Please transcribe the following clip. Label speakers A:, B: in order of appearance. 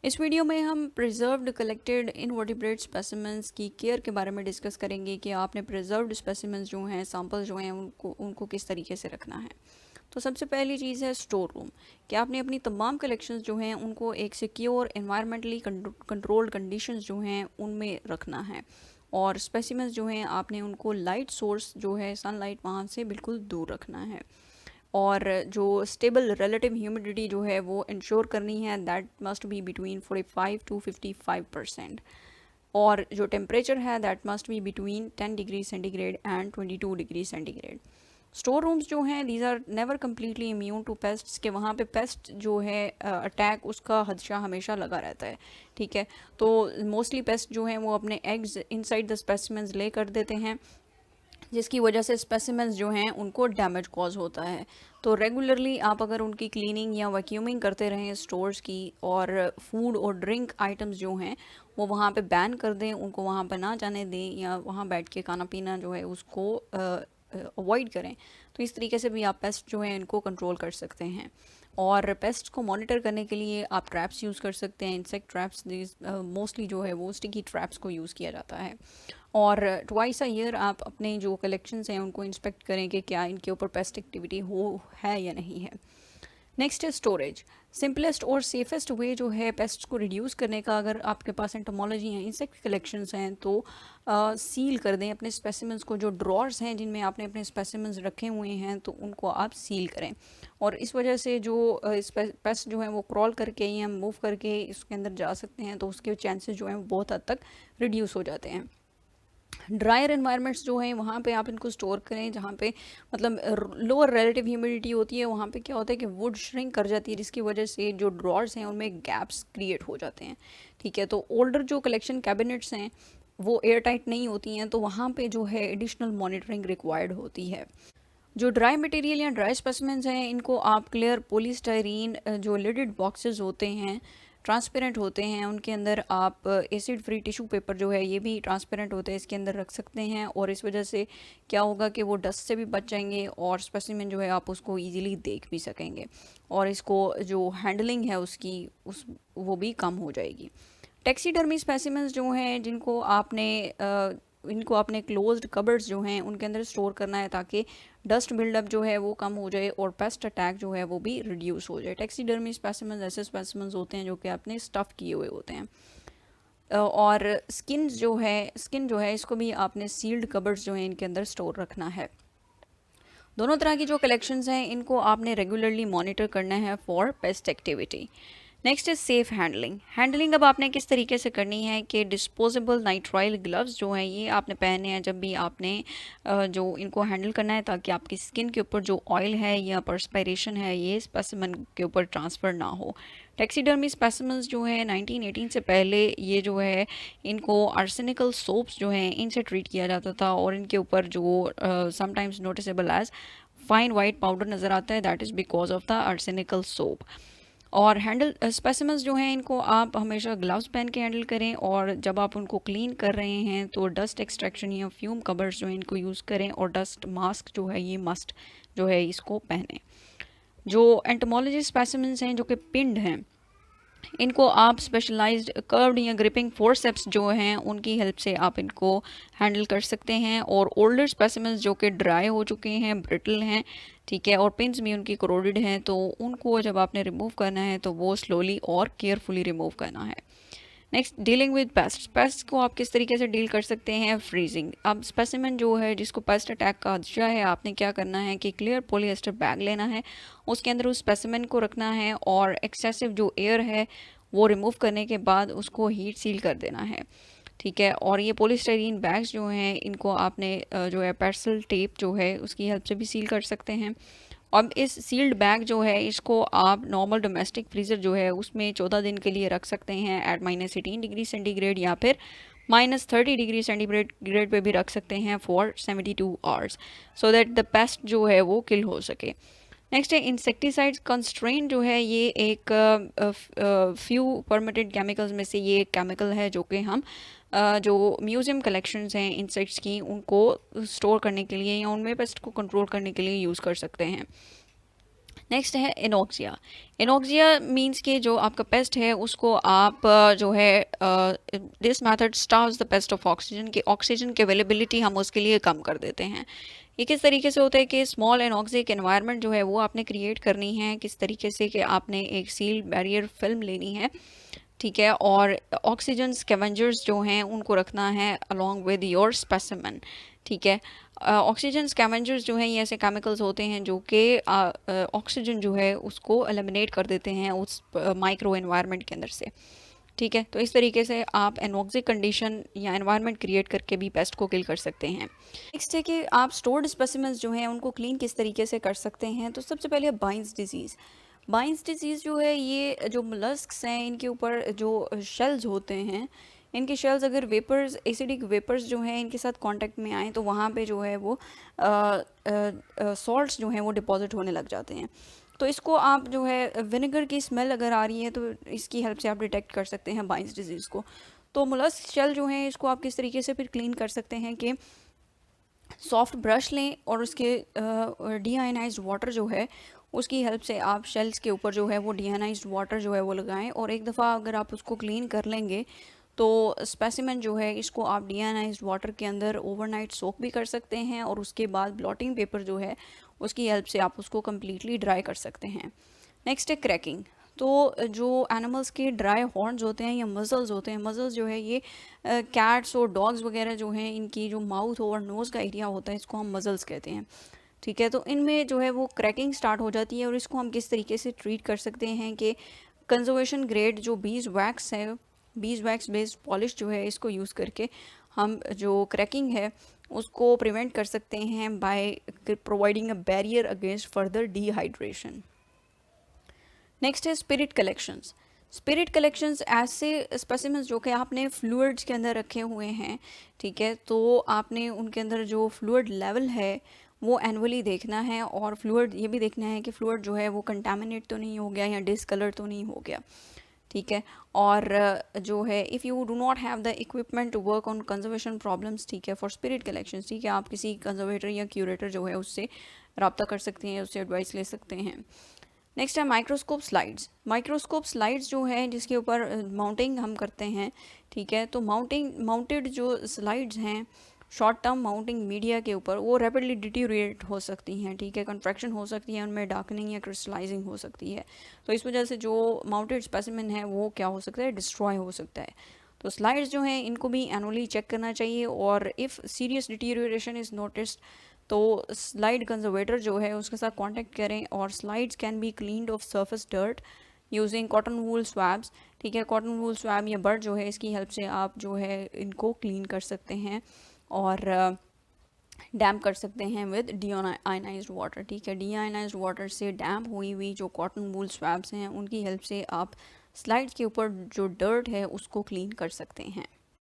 A: इस वीडियो में हम प्रिजर्व्ड कलेक्टेड इनवर्टिब्रेट स्पेसिमेंस की केयर के बारे में डिस्कस करेंगे कि आपने प्रिजर्व्ड स्पेसिमेंस जो हैं, सैंपल जो हैं, उनको किस तरीके से रखना है। तो सबसे पहली चीज़ है स्टोर रूम, कि आपने अपनी तमाम कलेक्शंस जो हैं उनको एक सिक्योर एनवायरमेंटली कंट्रोल्ड कंडीशंस जो हैं उनमें रखना है। और स्पेसिमेंस जो हैं आपने उनको लाइट सोर्स जो है सनलाइट वहाँ से बिल्कुल दूर रखना है। और जो स्टेबल रिलेटिव ह्यूमिडिटी जो है वो इंश्योर करनी है, that must be between 45 to 55%। और जो टेम्परेचर है that must be between 10 degree centigrade and 22 degree centigrade. Store rooms जो हैं these are never completely immune to pests, के वहाँ पे पेस्ट जो है अटैक उसका खदशा हमेशा लगा रहता है। ठीक है, तो मोस्टली पेस्ट जो हैं वो अपने एग्स इनसाइड द स्पेसिमेंस ले कर देते हैं, जिसकी वजह से स्पेसिमेंस जो हैं उनको डैमेज कॉज होता है। तो रेगुलरली आप अगर उनकी क्लीनिंग या वैक्यूमिंग करते रहें स्टोर्स की, और फूड और ड्रिंक आइटम्स जो हैं वो वहाँ पे बैन कर दें, उनको वहाँ पर ना जाने दें, या वहाँ बैठ के खाना पीना जो है उसको अवॉइड करें, तो इस तरीके से भी आप पेस्ट जो है इनको कंट्रोल कर सकते हैं। और पेस्ट को मॉनिटर करने के लिए आप ट्रैप्स यूज़ कर सकते हैं, इंसेक्ट ट्रैप्स। मोस्टली जो है वो स्टिकी ट्रैप्स को यूज़ किया जाता है। और ट्वाइस अ ईयर आप अपने जो कलेक्शंस हैं उनको इंस्पेक्ट करें कि क्या इनके ऊपर पेस्ट एक्टिविटी हो है या नहीं है। नेक्स्ट है स्टोरेज। सिंपलेस्ट और सेफेस्ट वे जो है पेस्ट को रिड्यूस करने का, अगर आपके पास एंटोमोलॉजी या इंसेक्ट कलेक्शंस हैं तो सील कर दें अपने स्पेसिमेंस को। जो ड्रॉर्स हैं जिनमें आपने अपने स्पेसिमेंस रखे हुए हैं तो उनको आप सील करें, और इस वजह से जो पेस्ट जो है वो क्रॉल करके या मूव करके इसके अंदर जा सकते हैं, तो उसके चांसेस जो हैं वो बहुत हद तक रिड्यूस हो जाते हैं। ड्रायर इन्वायरमेंट्स जो हैं वहाँ पे आप इनको स्टोर करें, जहाँ पे मतलब लोअर रिलेटिव ह्यूमिडिटी होती है। वहाँ पे क्या होता है कि वुड श्रिंक कर जाती है, जिसकी वजह से जो ड्रॉर्स हैं उनमें गैप्स क्रिएट हो जाते हैं। ठीक है, तो ओल्डर जो कलेक्शन कैबिनेट्स हैं वो एयर टाइट नहीं होती हैं, तो वहाँ पे जो है एडिशनल मॉनिटरिंग रिक्वायर्ड होती है। जो ड्राई मटेरियल या ड्राई स्पेसिमेंट्स हैं इनको आप क्लियर पॉलीस्टाइरीन जो लिडेड बॉक्सेस होते हैं, ट्रांसपेरेंट होते हैं, उनके अंदर आप एसिड फ्री टिश्यू पेपर जो है ये भी ट्रांसपेरेंट होते हैं, इसके अंदर रख सकते हैं। और इस वजह से क्या होगा कि वो डस्ट से भी बच जाएंगे, और स्पेसिमेन जो है आप उसको ईजिली देख भी सकेंगे, और इसको जो हैंडलिंग है उसकी वो भी कम हो जाएगी। टैक्सीडर्मी स्पेसिमेंस जो हैं जिनको आपने इनको अपने क्लोज्ड कबर्ड्स जो हैं उनके अंदर स्टोर करना है, ताकि डस्ट बिल्डअप जो है वो कम हो जाए और पेस्ट अटैक जो है वो भी रिड्यूस हो जाए। टैक्सीडर्मी स्पेसिमेंस ऐसे स्पेसिमेंस होते हैं जो कि आपने स्टफ़ किए हुए होते हैं। और स्किन जो है इसको भी आपने सील्ड कबर्ड्स जो हैं इनके अंदर स्टोर रखना है। दोनों तरह की जो कलेक्शंस हैं इनको आपने रेगुलरली मॉनिटर करना है for paste activity. Next is safe handling. Handling अब आपने किस तरीके से करनी है कि डिस्पोजेबल नाइट्राइल ग्लव्स जो हैं ये आपने पहने हैं जब भी आपने जो इनको हैंडल करना है, ताकि आपकी स्किन के ऊपर जो ऑयल है या परस्पायरेशन है ये स्पेसिमेन के ऊपर ट्रांसफ़र ना हो। टैक्सीडर्मी स्पेसिमेंस जो है 1918 से पहले ये जो है इनको आर्सेनिकल सोप्स जो हैं इनसे ट्रीट किया जाता था, और इनके ऊपर जो sometimes noticeable as fine white powder नज़र आता है, that is because of the arsenical soap. और हैंडल स्पेसिमेंस जो हैं इनको आप हमेशा ग्लव्स पहन के हैंडल करें, और जब आप उनको क्लीन कर रहे हैं तो डस्ट एक्सट्रैक्शन या फ्यूम कवर्स जो हैं इनको यूज़ करें, और डस्ट मास्क जो है ये मस्ट जो है इसको पहनें। जो एंटोमोलॉजी स्पेसिमेंस हैं जो कि पिंड हैं, इनको आप स्पेशलाइज्ड कर्व्ड या ग्रिपिंग फोर्सेप्स जो हैं उनकी हेल्प से आप इनको हैंडल कर सकते हैं। और ओल्डर स्पेसिमेंस जो कि ड्राई हो चुके हैं, ब्रिटल हैं, ठीक है, और पिंस भी उनकी करोडेड हैं, तो उनको जब आपने रिमूव करना है तो वो स्लोली और केयरफुली रिमूव करना है। Next, dealing with paste. Paste को आप किस तरीके से डील कर सकते हैं? फ्रीजिंग। अब स्पेसिमेन जो है जिसको पेस्ट अटैक का खदशा है, आपने क्या करना है कि क्लियर पॉलीएस्टर बैग लेना है, उसके अंदर उस स्पेसिमेन को रखना है, और एक्सेसिव जो एयर है वो रिमूव करने के बाद उसको हीट सील कर देना है। ठीक है, और ये पॉलीस्टाइरीन बैग्स जो हैं इनको आपने जो है पेट्सल टेप जो है उसकी हेल्प से भी सील कर सकते हैं। अब इस सील्ड बैग जो है इसको आप नॉर्मल डोमेस्टिक फ्रीज़र जो है उसमें 14 दिन के लिए रख सकते हैं एट -18 डिग्री सेंटीग्रेड, या फिर -30 डिग्री सेंटीग्रेड पे भी रख सकते हैं for 72 hours, so that the paste जो है वो किल हो सके। नेक्स्ट है इंसेक्टिसाइड्स कंस्ट्रेंट। जो है ये एक फ्यू परमिटेड केमिकल्स में से ये एक केमिकल है जो कि हम जो म्यूज़ियम कलेक्शंस हैं इंसेक्ट्स की उनको स्टोर करने के लिए या उनमें पेस्ट को कंट्रोल करने के लिए यूज़ कर सकते हैं। नेक्स्ट है इनोक्सिया। इनोक्सिया मींस कि जो आपका पेस्ट है उसको आप जो है this method starves the pest of oxygen, कि ऑक्सीजन की अवेलेबिलिटी हम उसके लिए कम कर देते हैं। ये किस तरीके से होता है कि स्मॉल एनॉक्सिक एनवायरनमेंट जो है वो आपने क्रिएट करनी है, किस तरीके से कि आपने एक सील बैरियर फिल्म लेनी है, ठीक है, और ऑक्सीजन स्कैवेंजर्स जो हैं उनको रखना है अलोंग विद योर स्पेसिमेन, ठीक है। ऑक्सीजन स्कैवेंजर्स जो हैं ये ऐसे केमिकल्स होते हैं जो कि ऑक्सीजन जो है उसको एलिमिनेट कर देते हैं उस माइक्रो एनवायरनमेंट के अंदर से, ठीक है। तो इस तरीके से आप एनॉक्सिक कंडीशन या एनवायरनमेंट क्रिएट करके भी पेस्ट को किल कर सकते हैं। नेक्स्ट है कि आप स्टोर्ड स्पेसिमेंस जो हैं उनको क्लीन किस तरीके से कर सकते हैं। तो सबसे पहले बाइंस डिजीज़। बाइंस डिजीज़ जो है ये जो मोलस्क्स हैं इनके ऊपर जो शेल्स होते हैं, इनके शेल्स अगर वेपर्स, एसिडिक वेपर्स जो हैं इनके साथ कांटेक्ट में आएँ तो वहाँ पे जो है वो सॉल्ट्स जो हैं वो डिपॉजिट होने लग जाते हैं। तो इसको आप जो है विनेगर की स्मेल अगर आ रही है तो इसकी हेल्प से आप डिटेक्ट कर सकते हैं बाइंस डिजीज़ को। तो मोलस्क शेल जो है इसको आप किस तरीके से फिर क्लीन कर सकते हैं कि सॉफ्ट ब्रश लें और उसके डीआयोनाइज्ड वाटर जो है उसकी हेल्प से आप शेल्स के ऊपर जो है वो डीआयोनाइज्ड वाटर जो है वो लगाएं, और एक दफ़ा अगर आप उसको क्लीन कर लेंगे तो स्पेसिमेन जो है इसको आप डीआयोनाइज्ड वाटर के अंदर ओवरनाइट सोक भी कर सकते हैं, और उसके बाद ब्लॉटिंग पेपर जो है उसकी हेल्प से आप उसको कम्प्लीटली ड्राई कर सकते हैं। नेक्स्ट है क्रैकिंग। तो जो एनिमल्स के ड्राई हॉर्न्स होते हैं या मसल्स होते हैं, मसल्स जो है ये कैट्स और डॉग्स वगैरह जो हैं इनकी जो माउथ और नोज़ का एरिया होता है इसको हम मसल्स कहते हैं, ठीक है। तो इनमें जो है वो क्रैकिंग स्टार्ट हो जाती है, और इसको हम किस तरीके से ट्रीट कर सकते हैं कि कंजर्वेशन ग्रेड जो बीज वैक्स है, बीज वैक्स बेस्ड पॉलिश जो है इसको यूज़ करके हम जो क्रैकिंग है उसको प्रिवेंट कर सकते हैं by providing a barrier against further dehydration. Next है स्पिरिट कलेक्शंस। स्पिरिट कलेक्शंस ऐसे स्पेसिमेंस जो कि आपने फ्लूइड्स के अंदर रखे हुए हैं, ठीक है, तो आपने उनके अंदर जो फ्लूइड लेवल है वो एनुअली देखना है, और फ्लूइड ये भी देखना है कि फ्लूइड जो है वो कंटामिनेट तो नहीं हो गया या डिसकलर तो नहीं हो गया, ठीक है। और जो है if you do not have the equipment to work on conservation problems, ठीक है, फॉर स्पिरिट कलेक्शंस, ठीक है, आप किसी कंजर्वेटर या क्यूरेटर जो है उससे रब्ता कर सकते हैं, उससे एडवाइस ले सकते हैं। नेक्स्ट है माइक्रोस्कोप स्लाइड्स। माइक्रोस्कोप स्लाइड्स जो है जिसके ऊपर माउंटिंग हम करते हैं, ठीक है, तो माउंटेड जो स्लाइड्स हैं शॉर्ट टर्म माउंटिंग मीडिया के ऊपर वो रैपिडली डिटीरिएट हो सकती हैं, ठीक है, कन्फ्रैक्शन हो सकती है, उनमें डार्कनिंग या क्रिस्टलाइजिंग हो सकती है। तो इस वजह से जो माउंटेड स्पेसिमेन है वो क्या हो सकता है, डिस्ट्रॉय हो सकता है। तो स्लाइड्स जो हैं इनको भी एनुअली चेक करना चाहिए, और if serious deterioration is noticed तो स्लाइड कंजर्वेटर जो है उसके साथ कांटेक्ट करें, और slides can be cleaned of surface dirt using cotton wool swabs, ठीक है। कॉटन वूल स्वैब या बर्ड जो है इसकी हेल्प से आप जो है इनको क्लीन कर सकते हैं और डैम्प कर सकते हैं विद डीआयोनाइज्ड वाटर, ठीक है। डीआयोनाइज्ड वाटर से डैम्प हुई हुई जो कॉटन वूल स्वैब्स हैं उनकी हेल्प से आप स्लाइड्स के ऊपर जो डर्ट है उसको क्लीन कर सकते हैं।